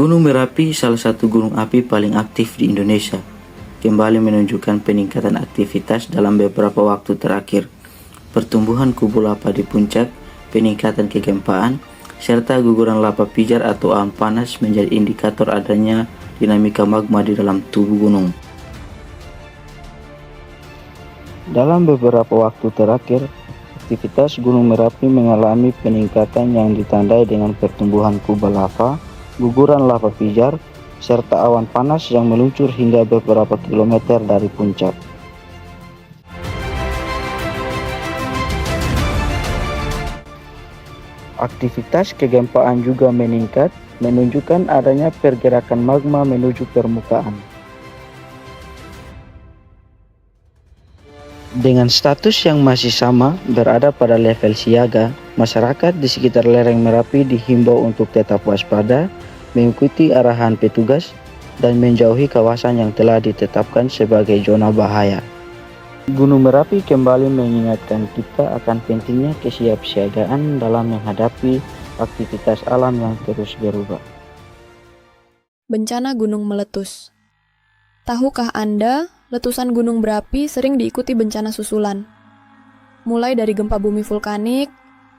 Gunung Merapi, salah satu gunung api paling aktif di Indonesia, kembali menunjukkan peningkatan aktivitas dalam beberapa waktu terakhir. Pertumbuhan kubu lava di puncak, peningkatan kegempaan, serta guguran lava pijar atau awan panas menjadi indikator adanya dinamika magma di dalam tubuh gunung. Dalam beberapa waktu terakhir, aktivitas Gunung Merapi mengalami peningkatan yang ditandai dengan pertumbuhan kubah lava, guguran lava pijar, serta awan panas yang meluncur hingga beberapa kilometer dari puncak. Aktivitas kegempaan juga meningkat, menunjukkan adanya pergerakan magma menuju permukaan. Dengan status yang masih sama, berada pada level siaga, masyarakat di sekitar lereng Merapi dihimbau untuk tetap waspada, mengikuti arahan petugas, dan menjauhi kawasan yang telah ditetapkan sebagai zona bahaya. Gunung Merapi kembali mengingatkan kita akan pentingnya kesiapsiagaan dalam menghadapi aktivitas alam yang terus berubah. Bencana gunung meletus. Tahukah Anda, letusan gunung berapi sering diikuti bencana susulan? Mulai dari gempa bumi vulkanik,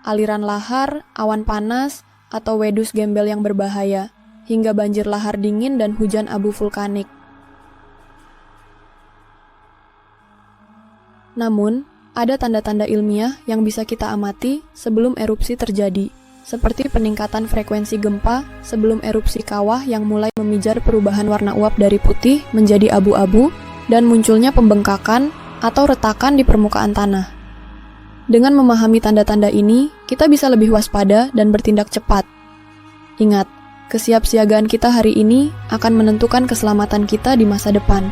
aliran lahar, awan panas, atau wedus gembel yang berbahaya, hingga banjir lahar dingin dan hujan abu vulkanik. Namun, ada tanda-tanda ilmiah yang bisa kita amati sebelum erupsi terjadi, seperti peningkatan frekuensi gempa sebelum erupsi kawah yang mulai memijar perubahan warna uap dari putih menjadi abu-abu dan munculnya pembengkakan atau retakan di permukaan tanah. Dengan memahami tanda-tanda ini, kita bisa lebih waspada dan bertindak cepat. Ingat, kesiapsiagaan kita hari ini akan menentukan keselamatan kita di masa depan.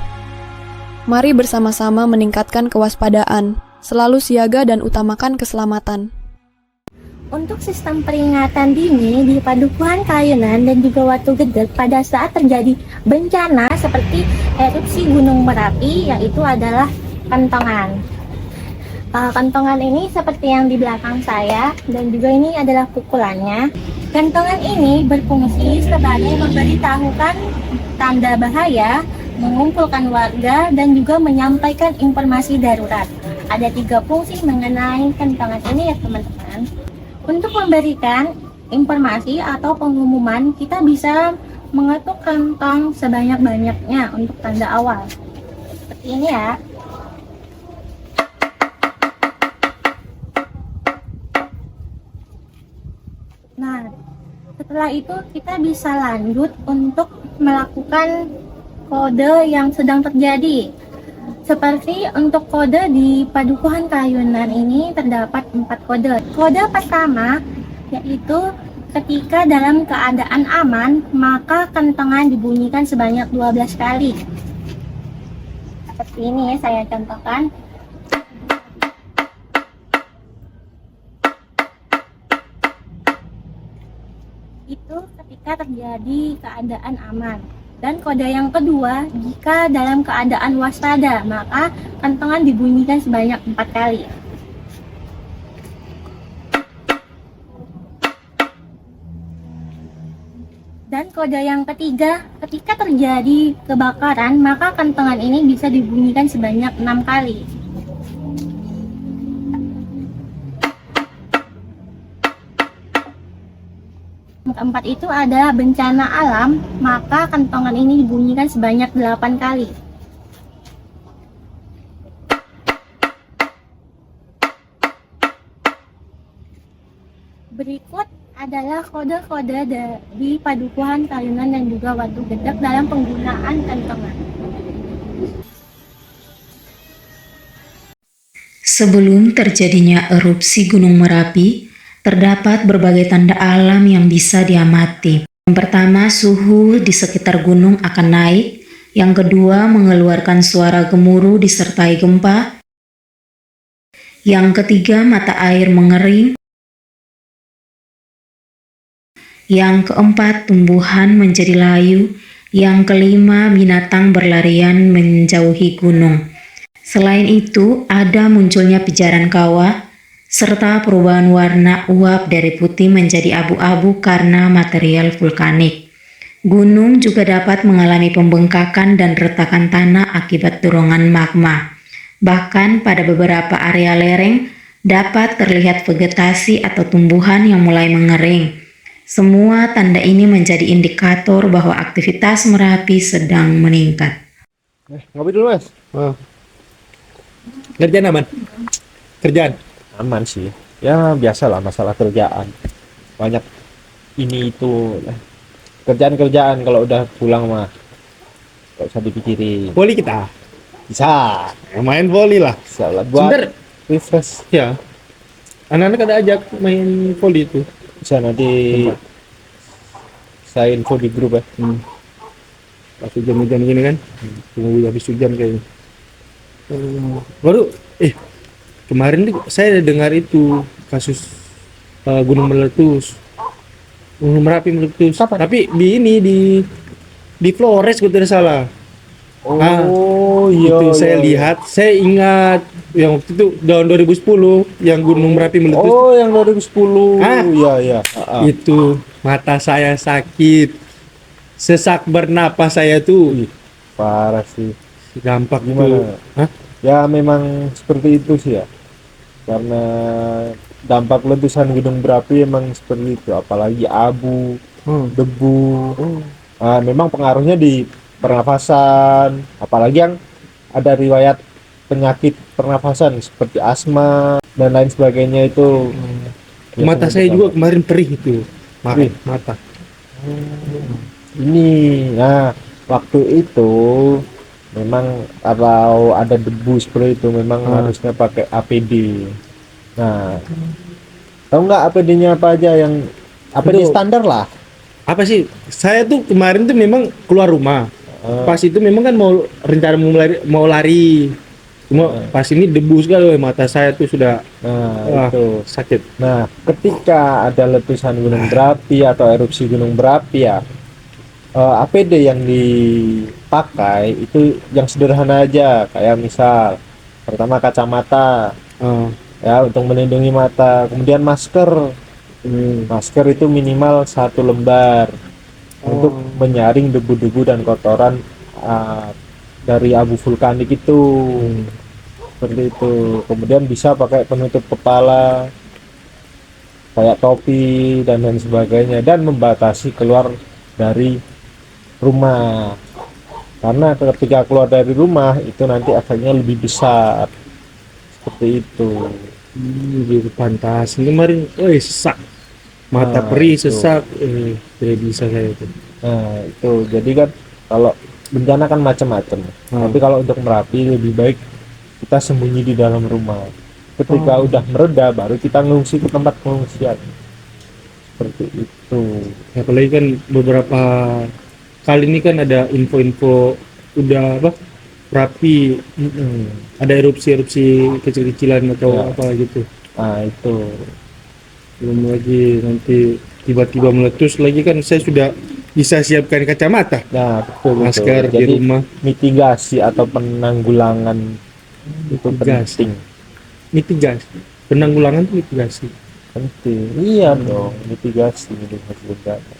Mari bersama-sama meningkatkan kewaspadaan, selalu siaga dan utamakan keselamatan. Untuk sistem peringatan dini di Padukuhan Kayunan dan juga Watu Gedeg pada saat terjadi bencana seperti erupsi Gunung Merapi, yaitu adalah kentongan. Kentongan ini seperti yang di belakang saya, dan juga ini adalah pukulannya. Kentongan ini berfungsi sebagai memberitahukan tanda bahaya, mengumpulkan warga, dan juga menyampaikan informasi darurat. Ada 3 fungsi mengenai kentongan ini ya teman-teman. Untuk memberikan informasi atau pengumuman, kita bisa mengetuk kentong sebanyak-banyaknya untuk tanda awal. Seperti ini ya. Nah, setelah itu kita bisa lanjut untuk melakukan kode yang sedang terjadi. Seperti untuk kode di Padukuhan Kayunan ini terdapat 4 kode. Kode pertama yaitu ketika dalam keadaan aman, maka kentongan dibunyikan sebanyak 12 kali. Seperti ini ya, saya contohkan. Itu ketika terjadi keadaan aman. Dan kode yang kedua, jika dalam keadaan waspada, maka kentongan dibunyikan sebanyak 4 kali. Dan kode yang ketiga, ketika terjadi kebakaran, maka kentongan ini bisa dibunyikan sebanyak 6 kali. Keempat itu adalah bencana alam, maka kentongan ini dibunyikan sebanyak 8 kali. Berikut adalah kode-kode di Padukuhan Kayunan dan juga Watu Gedeg dalam penggunaan kentongan. Sebelum terjadinya erupsi Gunung Merapi, terdapat berbagai tanda alam yang bisa diamati. Yang pertama, suhu di sekitar gunung akan naik. Yang kedua, mengeluarkan suara gemuruh disertai gempa. Yang ketiga, mata air mengering. Yang keempat, tumbuhan menjadi layu. Yang kelima, binatang berlarian menjauhi gunung. Selain itu, ada munculnya pijaran kawah, serta perubahan warna uap dari putih menjadi abu-abu karena material vulkanik. Gunung juga dapat mengalami pembengkakan dan retakan tanah akibat dorongan magma. Bahkan pada beberapa area lereng dapat terlihat vegetasi atau tumbuhan yang mulai mengering. Semua tanda ini menjadi indikator bahwa aktivitas Merapi sedang meningkat. Ngopi dulu mas. Kerjaan aman? Kerjaan? Aman sih. Ya biasalah masalah kerjaan. Banyak ini itu. Kerjaan kalau udah pulang mah gak usah dipikirin. Voli kita? Bisa. Main voli lah. Bisa lah buat Sebentar, refresh. ya. Anak-anak ada ajak main voli itu. Bisa nanti saya info di grup ya. Pas hujan-hujan gini kan. Tunggu habis hujan kayaknya. Baru, kemarin nih saya dengar itu kasus gunung meletus. Gunung Merapi meletus. Tapi di Flores kalau tidak salah. Oh iya. Itu saya iya. lihat, saya ingat yang waktu itu tahun 2010 yang Gunung Merapi meletus. Oh yang 2010. Ah. Iya iya. Itu mata saya sakit, sesak bernapas saya tuh. Parah sih. Dampak Gimana? tuh. Hah? Ya memang seperti itu sih ya. Karena dampak letusan gunung berapi emang seperti itu, apalagi abu, debu. Nah, memang pengaruhnya di pernafasan, apalagi yang ada riwayat penyakit pernafasan seperti asma dan lain sebagainya itu. Ya, Mata saya juga kemarin perih itu. Perih? Mata. Ini, nah waktu itu memang kalau ada debu seperti itu memang harusnya pakai APD. Nah, tahu nggak APD-nya apa aja yang APD Itu- standar lah. Apa sih? Saya tuh kemarin tuh memang keluar rumah. Pas itu memang kan mau rencana mau lari. Cuma pas ini debu sekali mata saya tuh sudah Nah, itu. sakit. Nah, ketika ada letusan gunung berapi atau erupsi gunung berapi ya, APD yang dipakai itu yang sederhana aja, kayak misal pertama kacamata ya untuk melindungi mata, kemudian masker. Masker itu minimal 1 lembar untuk menyaring debu-debu dan kotoran dari abu vulkanik itu. Seperti itu. Kemudian bisa pakai penutup kepala kayak topi dan lain sebagainya, dan membatasi keluar dari rumah, karena ketika keluar dari rumah itu nanti efeknya lebih besar. Seperti itu. Gitu pantas. Kemarin, sesak. Mata Nah, perih, itu. sesak. Tidak bisa saya itu. Nah itu jadi kan kalau bencana kan macam-macam, tapi kalau untuk Merapi lebih baik kita sembunyi di dalam rumah. Ketika udah mereda baru kita ngungsi ke tempat pengungsian. Seperti itu. Apalagi kan beberapa kali ini kan ada info-info udah Merapi ada erupsi kecil-kecilan atau Ya. apa gitu. Nah itu. Belum lagi nanti tiba-tiba meletus lagi kan saya sudah bisa siapkan kacamata, Nah betul. masker di Jadi rumah. mitigasi atau penanggulangan itu Mitigasi. penting. Penanggulangan itu mitigasi. Penting. Iya dong, mitigasi bencana.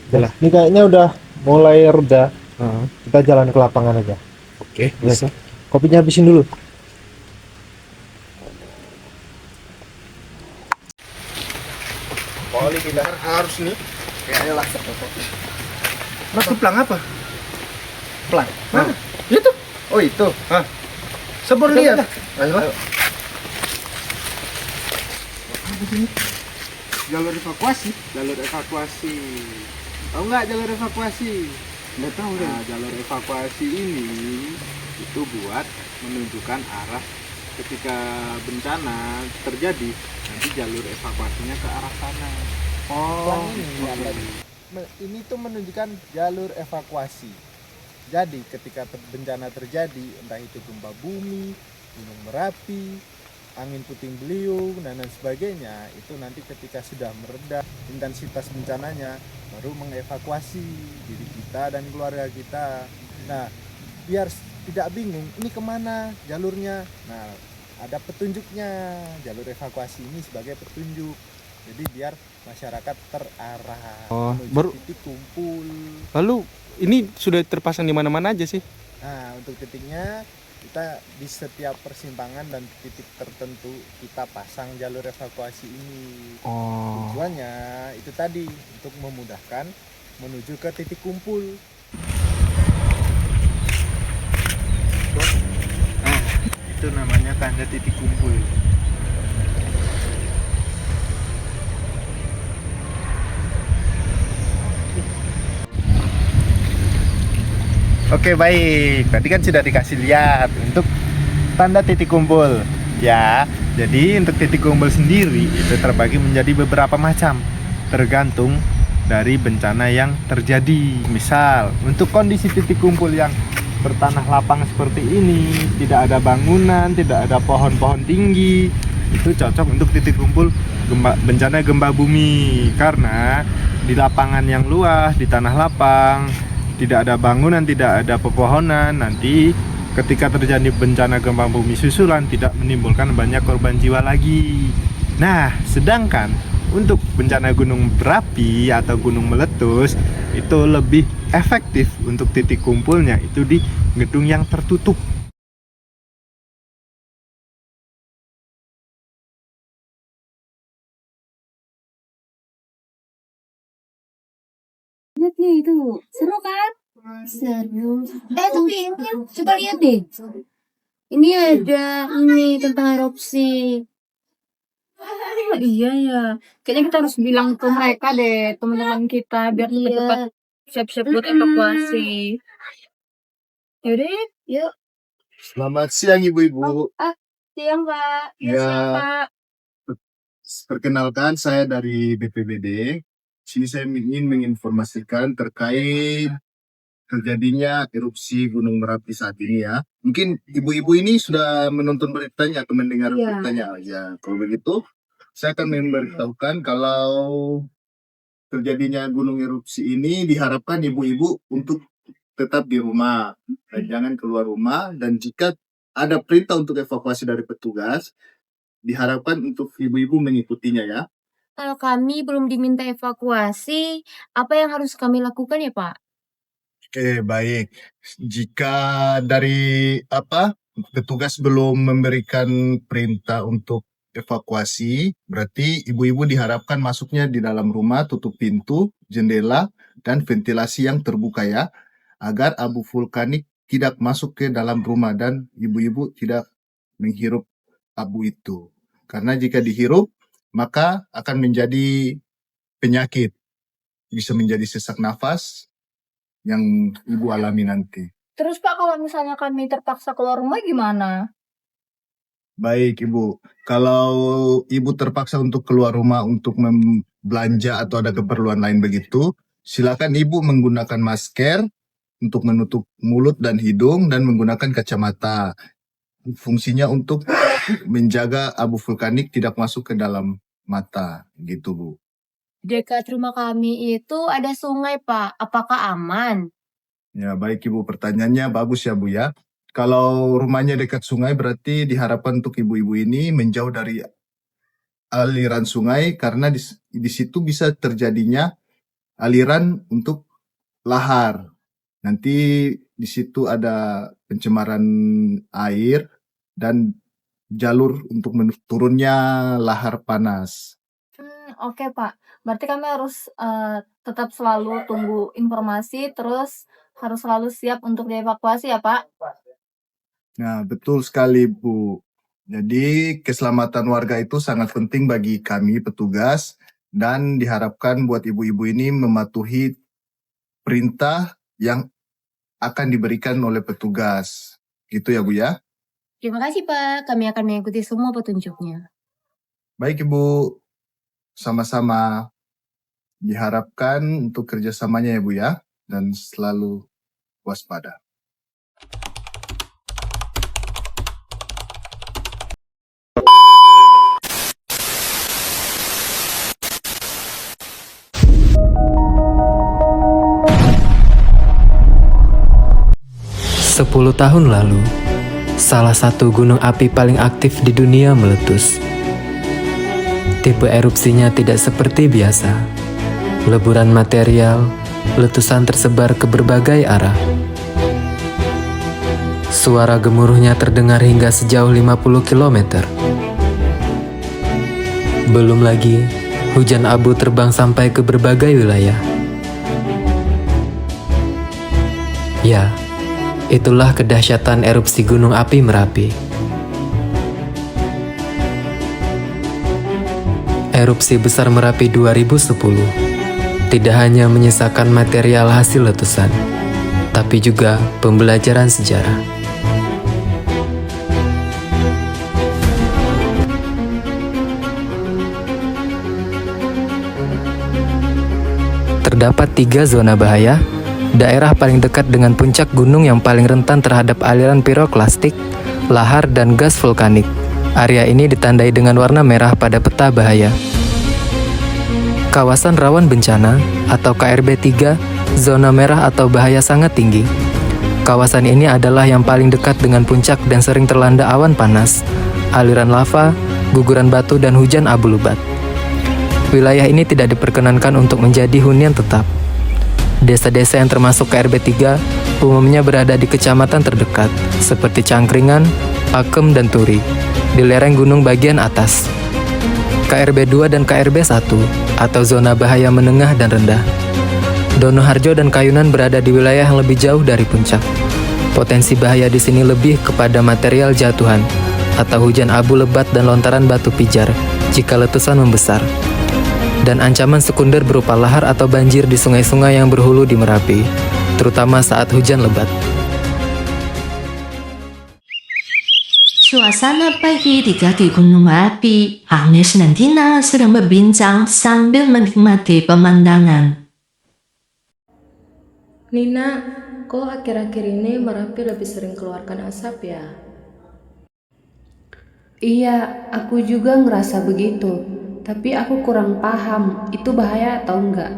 Udah. Ini kayaknya udah mulai reda. Ah, Kita jalan ke lapangan aja. Oke, bisa. Kopinya habisin dulu. Poli kita harus nih. Kayaknya lah. Mas keplang apa? Pelan. Mana? Itu. Oh itu. Hah? Sebelum lihat. Ayo. Jalur evakuasi. Tahu nggak jalur evakuasi? Nggak tahu deh. Nah, jalur evakuasi ini itu buat menunjukkan arah ketika bencana terjadi, nanti jalur evakuasinya ke arah sana. Oh. Ini tuh menunjukkan jalur evakuasi. Jadi ketika bencana terjadi, entah itu gempa bumi, gunung Merapi, angin puting beliung dan lain sebagainya, itu nanti ketika sudah mereda intensitas bencananya baru mengevakuasi diri kita dan keluarga kita. Nah, biar tidak bingung ini kemana jalurnya, nah ada petunjuknya. Jalur evakuasi ini sebagai petunjuk, jadi biar masyarakat terarah Oh, menuju baru- titik kumpul. Lalu ini sudah terpasang di mana-mana aja sih? Nah, untuk titiknya kita di setiap persimpangan dan titik tertentu kita pasang jalur evakuasi ini. Oh. Tujuannya itu tadi untuk memudahkan menuju ke titik kumpul. Nah, itu namanya tanda titik kumpul. Oke, baik. Tadi kan sudah dikasih lihat untuk tanda titik kumpul. Ya, jadi untuk titik kumpul sendiri itu terbagi menjadi beberapa macam, tergantung dari bencana yang terjadi. Misal, untuk kondisi titik kumpul yang bertanah lapang seperti ini, tidak ada bangunan, tidak ada pohon-pohon tinggi, itu cocok untuk titik kumpul bencana gempa bumi. Karena di lapangan yang luas, di tanah lapang, tidak ada bangunan, tidak ada pepohonan, nanti ketika terjadi bencana gempa bumi susulan tidak menimbulkan banyak korban jiwa lagi. Nah, sedangkan untuk bencana gunung berapi atau gunung meletus itu lebih efektif untuk titik kumpulnya itu di gedung yang tertutup. Lihat nih itu, seru kan? Seru. Tapi ini coba lihat deh. Ini ada ini tentang erupsi. Iya ya. Kayaknya kita harus bilang ke mereka deh, teman-teman kita biar cepat-cepat siap-siap buat evakuasi. Yaudah, yuk. Selamat siang ibu-ibu. Siang Pak. Ya. Siang Pak. Perkenalkan saya dari BPBD. Sini saya ingin menginformasikan terkait terjadinya erupsi Gunung Merapi saat ini ya. Mungkin ibu-ibu ini sudah menonton beritanya atau mendengar Iya. beritanya ya. Kalau begitu, saya akan memberitahukan kalau terjadinya gunung erupsi ini diharapkan ibu-ibu untuk tetap di rumah dan jangan keluar rumah, dan jika ada perintah untuk evakuasi dari petugas diharapkan untuk ibu-ibu mengikutinya ya. Kalau kami belum diminta evakuasi, apa yang harus kami lakukan ya Pak? Oke, baik. Jika dari petugas belum memberikan perintah untuk evakuasi, berarti ibu-ibu diharapkan masuknya di dalam rumah, tutup pintu, jendela, dan ventilasi yang terbuka ya, agar abu vulkanik tidak masuk ke dalam rumah dan ibu-ibu tidak menghirup abu itu. Karena jika dihirup, maka akan menjadi penyakit. Bisa menjadi sesak nafas yang ibu alami nanti. Terus Pak, kalau misalnya kami terpaksa keluar rumah gimana? Baik ibu, kalau ibu terpaksa untuk keluar rumah untuk belanja atau ada keperluan lain begitu, silakan ibu menggunakan masker untuk menutup mulut dan hidung dan menggunakan kacamata. Fungsinya untuk menjaga abu vulkanik tidak masuk ke dalam mata, gitu Bu. Dekat rumah kami itu ada sungai Pak, apakah aman? Ya baik Ibu, pertanyaannya bagus ya Bu ya. Kalau rumahnya dekat sungai berarti diharapkan untuk ibu-ibu ini menjauh dari aliran sungai karena di situ bisa terjadinya aliran untuk lahar. Nanti di situ ada pencemaran air dan jalur untuk turunnya lahar panas. Oke Pak, berarti kami harus tetap selalu tunggu informasi, terus harus selalu siap untuk dievakuasi ya Pak? Nah, betul sekali Bu. Jadi keselamatan warga itu sangat penting bagi kami petugas dan diharapkan buat ibu-ibu ini mematuhi perintah yang akan diberikan oleh petugas. Gitu ya Bu ya. Terima kasih Pak, kami akan mengikuti semua petunjuknya. Baik Ibu, sama-sama diharapkan untuk kerjasamanya ya Bu ya, dan selalu waspada. Sepuluh tahun lalu, salah satu gunung api paling aktif di dunia meletus. Tipe erupsinya tidak seperti biasa. Leburan material, letusan tersebar ke berbagai arah. Suara gemuruhnya terdengar hingga sejauh 50 km. Belum lagi, hujan abu terbang sampai ke berbagai wilayah. Ya, itulah kedahsyatan erupsi Gunung Api Merapi. Erupsi besar Merapi 2010 tidak hanya menyisakan material hasil letusan, tapi juga pembelajaran sejarah. Terdapat 3 zona bahaya. Daerah paling dekat dengan puncak gunung yang paling rentan terhadap aliran piroklastik, lahar, dan gas vulkanik. Area ini ditandai dengan warna merah pada peta bahaya. Kawasan rawan bencana atau KRB 3, zona merah atau bahaya sangat tinggi. Kawasan ini adalah yang paling dekat dengan puncak dan sering terlanda awan panas, aliran lava, guguran batu, dan hujan abu lebat. Wilayah ini tidak diperkenankan untuk menjadi hunian tetap. Desa-desa yang termasuk KRB 3 umumnya berada di kecamatan terdekat, seperti Cangkringan, Pakem, dan Turi, di lereng gunung bagian atas. KRB 2 dan KRB 1 atau zona bahaya menengah dan rendah. Donoharjo dan Kayunan berada di wilayah yang lebih jauh dari puncak. Potensi bahaya di sini lebih kepada material jatuhan atau hujan abu lebat dan lontaran batu pijar jika letusan membesar. Dan ancaman sekunder berupa lahar atau banjir di sungai-sungai yang berhulu di Merapi, terutama saat hujan lebat. Suasana pagi di kaki Gunung Merapi, Agnes dan Tina sedang berbincang sambil menikmati pemandangan. Nina, kok akhir-akhir ini Merapi lebih sering keluarkan asap ya? Iya, aku juga ngerasa begitu. Tapi aku kurang paham, itu bahaya atau enggak?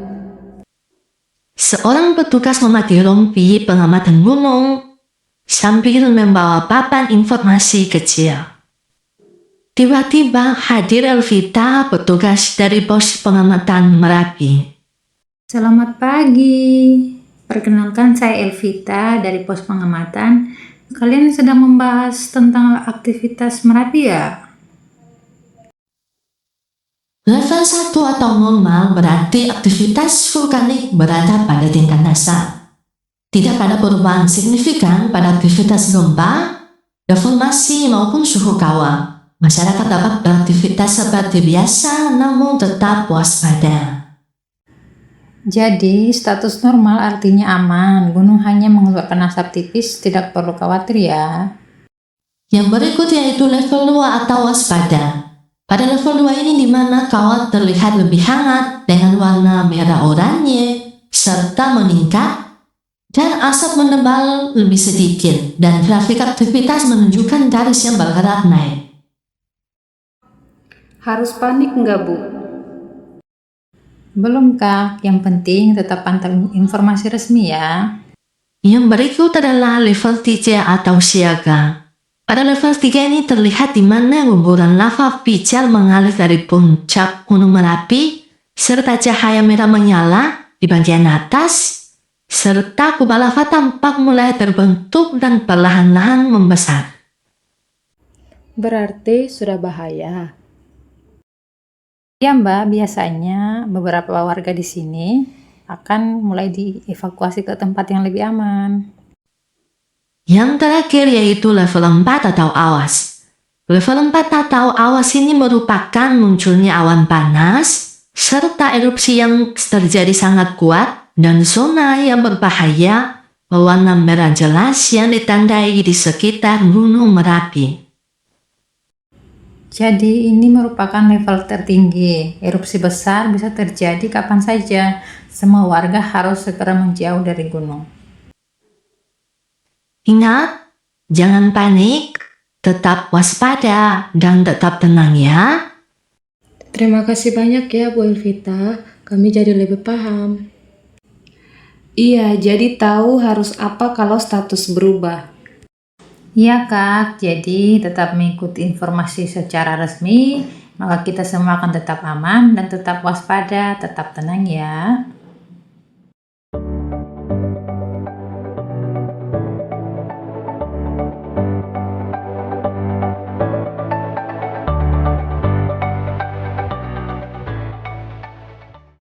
Seorang petugas memakai rompi pengamatan gunung sambil membawa papan informasi kecil. Tiba-tiba hadir Elvita, petugas dari pos pengamatan Merapi. Selamat pagi. Perkenalkan, saya Elvita dari pos pengamatan. Kalian sedang membahas tentang aktivitas Merapi ya? Level 1 atau normal berarti aktivitas vulkanik berada pada tingkat dasar. Tidak ada perubahan signifikan pada aktivitas gempa, deformasi maupun suhu kawah. Masyarakat dapat beraktivitas seperti biasa namun tetap waspada. Jadi, status normal artinya aman. Gunung hanya mengeluarkan asap tipis, tidak perlu khawatir ya. Yang berikut yaitu level 2 atau waspada. Pada level 2 ini di mana kawah terlihat lebih hangat dengan warna merah oranye serta meningkat dan asap menebal lebih sedikit dan grafik aktivitas menunjukkan garis yang bergerak naik. Harus panik nggak, Bu? Belum Kak, yang penting tetap pantau informasi resmi ya. Yang berikut adalah level 3 atau siaga. Pada level 3 ini terlihat di mana guguran lava pijar mengalir dari puncak Gunung Merapi serta cahaya merah menyala di bagian atas serta kubah lava tampak mulai terbentuk dan perlahan-lahan membesar. Berarti sudah bahaya. Ya Mbak, biasanya beberapa warga di sini akan mulai dievakuasi ke tempat yang lebih aman. Yang terakhir yaitu level 4 atau awas. Level 4 atau awas ini merupakan munculnya awan panas serta erupsi yang terjadi sangat kuat dan zona yang berbahaya berwarna merah jelas yang ditandai di sekitar Gunung Merapi. Jadi ini merupakan level tertinggi. Erupsi besar bisa terjadi kapan saja. Semua warga harus segera menjauh dari gunung. Ingat, jangan panik, tetap waspada dan tetap tenang ya. Terima kasih banyak ya Bu Elvita, kami jadi lebih paham. Iya, jadi tahu harus apa kalau status berubah. Iya Kak, jadi tetap mengikuti informasi secara resmi, maka kita semua akan tetap aman dan tetap waspada, tetap tenang ya.